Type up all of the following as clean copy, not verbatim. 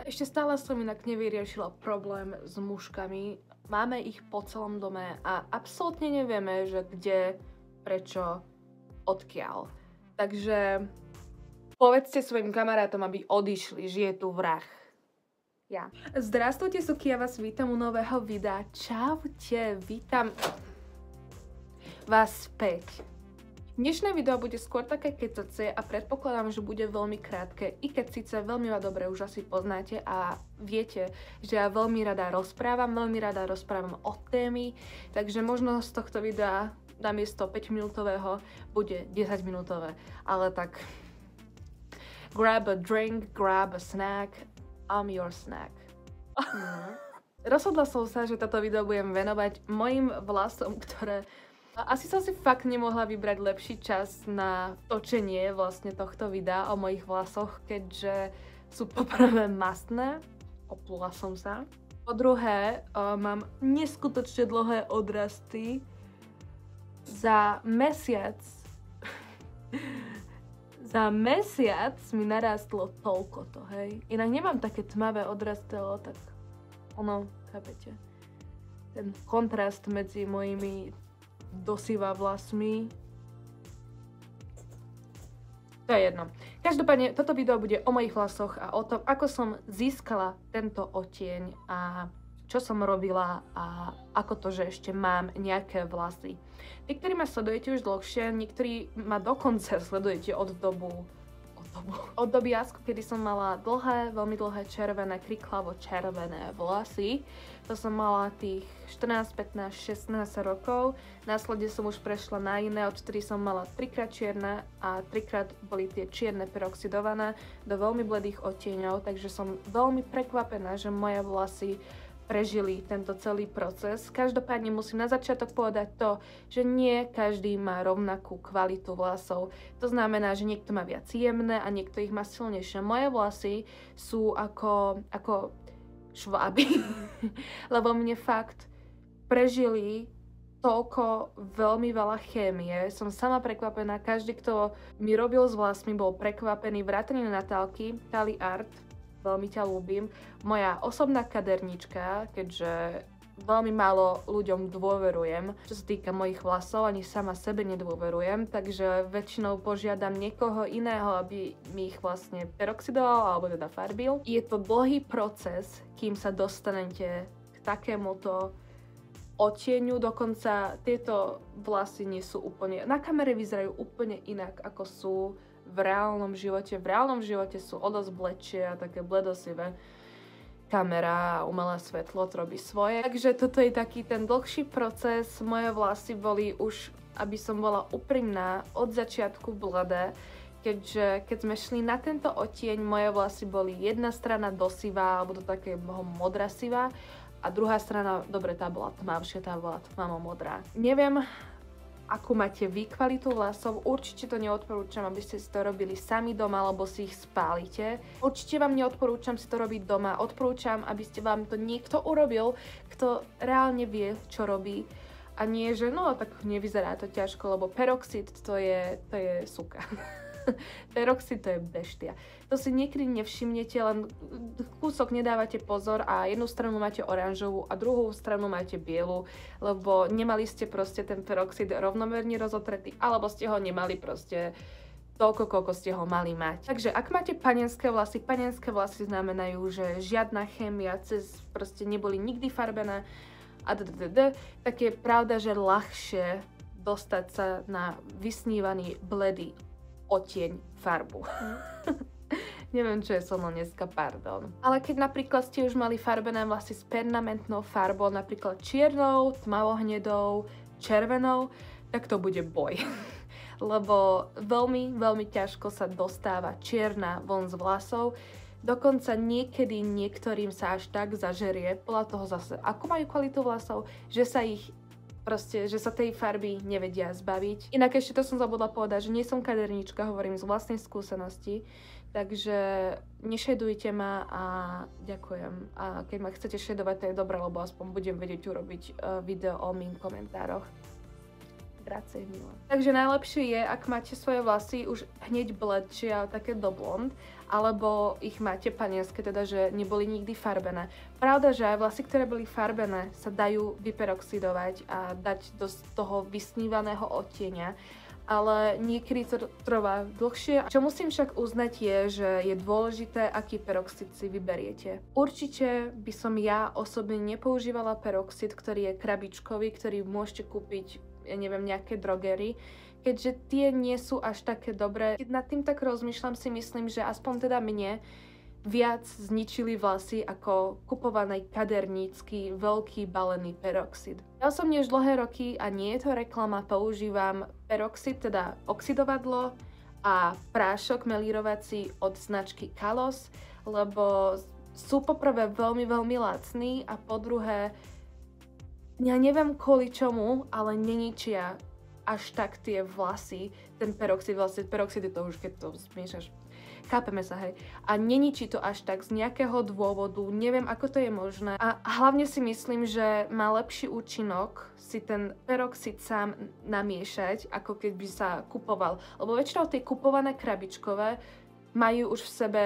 Ešte stále som inak nevyriešila problém s muškami. Máme ich po celom dome a absolútne nevieme, že kde, prečo, odkiaľ. Takže povedzte svojim kamarátom, aby odišli, žije tu vrah. Ja. Zdravstvujte, suky, ja vás vítam u nového videa. Čaute, vítam vás späť. Dnešné video bude skôr také kecacie a predpokladám, že bude veľmi krátke, i keď síce veľmi ma dobre už asi poznáte a viete, že ja veľmi rada rozprávam o témy, takže možno z tohto videa namiesto 5-minútového bude 10-minútové, ale tak grab a drink, grab a snack, I'm your snack. Rozhodla som sa, že toto video budem venovať mojim vlasom, ktoré... Asi som si fakt nemohla vybrať lepší čas na točenie vlastne tohto videa o mojich vlasoch, keďže sú poprvé mastné, oplula som sa. Po druhé, mám neskutočne dlhé odrasty. Za mesiac mi narastlo toľkoto, hej. Inak nemám také tmavé odrastelo, tak ono, chápete. Ten kontrast medzi mojimi dosýva vlasmi. To je jedno. Každopádne, toto video bude o mojich vlasoch a o tom, ako som získala tento odtieň a čo som robila a ako to, že ešte mám nejaké vlasy. Tí, ktorí ma sledujete už dlhšie, niektorí ma dokonca sledujete od doby jasku, kedy som mala dlhé, veľmi dlhé červené, kriklavo červené vlasy. To som mala tých 14, 15, 16 rokov. Následne som už prešla na iné, odtedy som mala 3-krát čierne a 3-krát boli tie čierne peroxidované do veľmi bledých odtieňov, takže som veľmi prekvapená, že moje vlasy prežili tento celý proces. Každopádne musím na začiatok povedať to, že nie každý má rovnakú kvalitu vlasov. To znamená, že niekto má viac jemné a niekto ich má silnejšie. Moje vlasy sú ako šváby, lebo mne fakt prežili toľko veľmi veľa chémie. Som sama prekvapená, každý, kto mi robil s vlasmi, bol prekvapený. Vrátane Natálky, Tali Art, veľmi ťa ľúbim. Moja osobná kadernička, keďže veľmi málo ľuďom dôverujem, čo sa týka mojich vlasov, ani sama sebe nedôverujem, takže väčšinou požiadam niekoho iného, aby mi ich vlastne peroxidoval alebo teda farbil. Je to dlhý proces, kým sa dostanete k takémuto odtieňu, dokonca tieto vlasy nie sú úplne, na kamere vyzerajú úplne inak, ako sú v reálnom živote. V reálnom živote sú o dosť bledšie a také bledosivé. Kamera a umelé svetlo to robí svoje. Takže toto je taký ten dlhší proces. Moje vlasy boli už, aby som bola úprimná, od začiatku bledé, keďže keď sme šli na tento odtieň, moje vlasy boli jedna strana dosivá, alebo do takého modrasivá, a druhá strana, dobre, tá bola tmavšia, tá bola tmavo-modrá. Neviem, akú máte vy kvalitu vlasov, určite to neodporúčam, aby ste si to robili sami doma, alebo si ich spálite. Určite vám neodporúčam si to robiť doma, odporúčam, aby ste vám to niekto urobil, kto reálne vie, čo robí. A nie, že no, tak nevyzerá to ťažko, lebo peroxid to je suka. Peroxid to je beštia. To si niekedy nevšimnete, len kúsok nedávate pozor a jednu stranu máte oranžovú a druhú stranu máte bielu, lebo nemali ste proste ten peroxid rovnomerne rozotretý, alebo ste ho nemali proste toľko, koľko ste ho mali mať. Takže ak máte panenské vlasy znamenajú, že žiadna chémia proste neboli nikdy farbené a tak je pravda, že ľahšie dostať sa na vysnívaný bledý odtieň farbu. Neviem, čo je so mnou dneska, pardon. Ale keď napríklad ste už mali farbené vlasy s permanentnou farbou, napríklad čiernou, tmavohnedou, červenou, tak to bude boj. Lebo veľmi, veľmi ťažko sa dostáva čierna von z vlasov. Dokonca niekedy niektorým sa až tak zažerie, podľa toho zase, ako majú kvalitu vlasov, že sa ich proste, že sa tej farby nevedia zbaviť. Inak ešte to som zabudla povedať, že nie som kadernička, hovorím z vlastnej skúsenosti, takže nešedujte ma a ďakujem. A keď ma chcete šedovať, to je dobré, lebo aspoň budem vedieť urobiť video o mých komentároch. Grazie, milá. Takže najlepšie je, ak máte svoje vlasy už hneď bledšie a také do blond, alebo ich máte panenské, teda že neboli nikdy farbené. Pravda, že aj vlasy, ktoré boli farbené, sa dajú vyperoxidovať a dať do toho vysnívaného odtieňa, ale niekedy to trvá dlhšie. Čo musím však uznať je, že je dôležité, aký peroxid si vyberiete. Určite by som ja osobne nepoužívala peroxid, ktorý je krabičkový, ktorý môžete kúpiť, ja neviem, nejaké drogery, keďže tie nie sú až také dobré. Keď nad tým tak rozmýšľam, si myslím, že aspoň teda mne viac zničili vlasy ako kupovaný kadernícky veľký balený peroxid. Ja som už dlhé roky, a nie je to reklama, používam peroxid, teda oxidovadlo a prášok melírovací od značky Kalos, lebo sú poprvé veľmi, veľmi lacní a po druhé, ja neviem kvôli čomu, ale neničia až tak tie vlasy, ten peroxid, vlastne peroxid je to už, keď to zmiešaš. Chápeme sa, hej. A neničí to až tak z nejakého dôvodu, neviem, ako to je možné. A hlavne si myslím, že má lepší účinok si ten peroxid sám namiešať, ako keď by sa kupoval. Lebo väčšinou tie kupované krabičkové majú už v sebe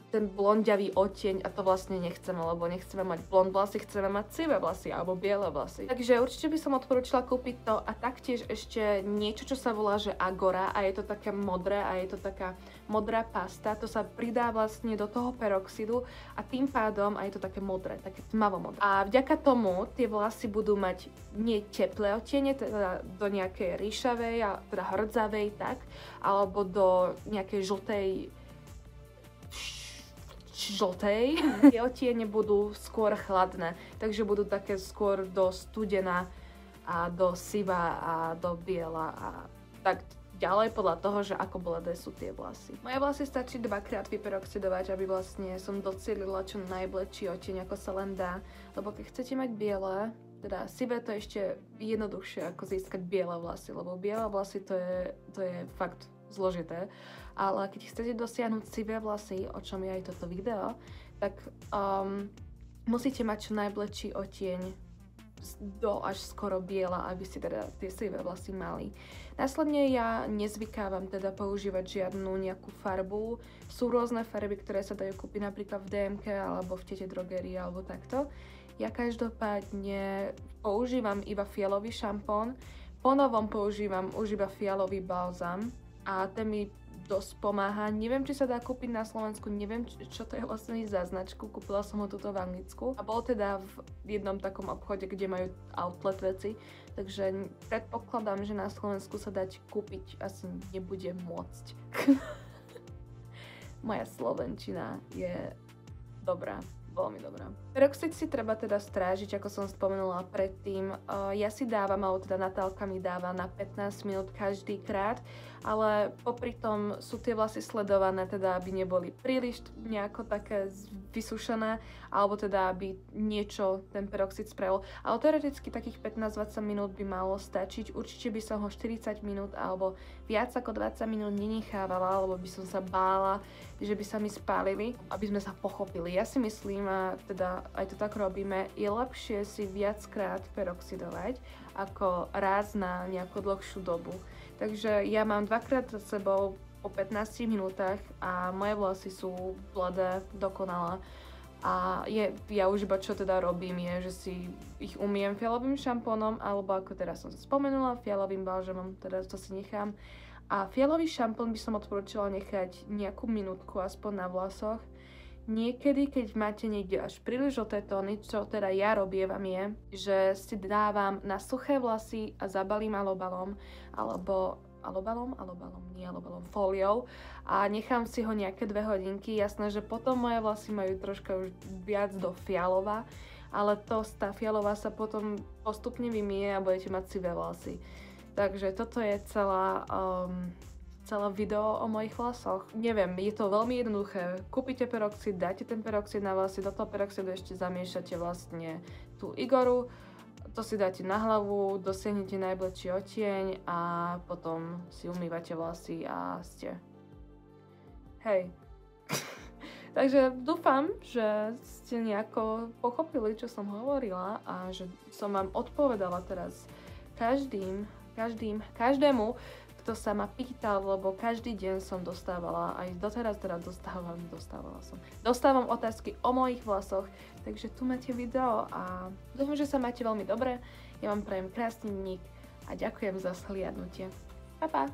ten blondiavý odtieň a to vlastne nechceme, lebo nechceme mať blond vlasy, chceme mať sivé vlasy alebo biele vlasy. Takže určite by som odporúčila kúpiť to a taktiež ešte niečo, čo sa volá, že Agora a je to také modré a je to taká modrá pasta, to sa pridá vlastne do toho peroxidu a tým pádom a je to také modré, také tmavomodré. A vďaka tomu tie vlasy budú mať nie teplé odtiene, teda do nejakej ríšavej a teda hrdzavej tak, alebo do nejakej žltej. Tie odtiene budú skôr chladné, takže budú také skôr do studena a do siva a do biela a tak ďalej podľa toho, že ako bledé sú tie vlasy. Moje vlasy stačí dvakrát vyperoxidovať, aby vlastne som docielila čo najbledší odtieň, ako sa len dá, lebo keď chcete mať biele, teda sivé, to je ešte jednoduchšie ako získať biele vlasy, lebo biele vlasy to je fakt zložité. Ale keď chcete dosiahnuť sivé vlasy, o čom je aj toto video, tak musíte mať čo najbledší odtieň do až skoro biela, aby ste teda tie sivé vlasy mali. Následne ja nezvykávam teda používať žiadnu nejakú farbu. Sú rôzne farby, ktoré sa dajú kúpiť napríklad v DMK alebo v Tete drogerii alebo takto. Ja každopádne používam iba fialový šampón. Po novom používam už iba fialový balzam a ten mi dosť pomáha. Neviem, či sa dá kúpiť na Slovensku, neviem, čo to je vlastne za značku. Kúpila som ho tuto v Anglicku a bol teda v jednom takom obchode, kde majú outlet veci, takže predpokladám, že na Slovensku sa dať kúpiť asi nebude môcť. Moja slovenčina je dobrá. Veľmi dobrá. Peroxid si treba teda strážiť, ako som spomenula predtým. Ja si dávam, alebo teda Natálka mi dáva na 15 minút každý krát, ale popri tom sú tie vlasy sledované, teda aby neboli príliš nejako také vysušené, alebo teda aby niečo ten peroxid spravil. Ale teoreticky takých 15-20 minút by malo stačiť. Určite by som ho 40 minút alebo viac ako 20 minút nenechávala, lebo by som sa bála, že by sa mi spálili, aby sme sa pochopili. Ja si myslím, a teda aj to tak robíme, je lepšie si viackrát peroxidovať ako raz na nejakú dlhšiu dobu. Takže ja mám dvakrát za sebou po 15 minútach a moje vlasy sú bledé, dokonalé. A ja už iba čo teda robím je, že si ich umiem fialovým šampónom, alebo ako teraz som spomenula, fialovým balžamom, teda to si nechám. A fialový šampón by som odporúčala nechať nejakú minútku aspoň na vlasoch. Niekedy, keď máte niekde až príliš žlté tóny, čo teda ja robievam je, že si dávam na suché vlasy a zabalím alobalom, fóliou a nechám si ho nejaké 2 hodinky. Jasné, že potom moje vlasy majú troška už viac do fialova, ale tá fialová sa potom postupne vymije a budete mať sivé vlasy. Takže toto je celé video o mojich vlasoch. Neviem, je to veľmi jednoduché. Kúpite peroxid, dáte ten peroxid na vlasy, do toho peroxidu ešte zamiešate vlastne tú Igoru, to si dáte na hlavu, dosiahnete najbledší odtieň a potom si umývate vlasy a ste. Hej. Takže dúfam, že ste nejako pochopili, čo som hovorila a že som vám odpovedala teraz každým každému, kto sa ma pýtal, lebo každý deň som dostávala, aj doteraz teda dostávam otázky o mojich vlasoch, takže tu máte video a dúfam, že sa máte veľmi dobre. Ja vám prajem krásny deník a ďakujem za sliadnutie. Pa, pa!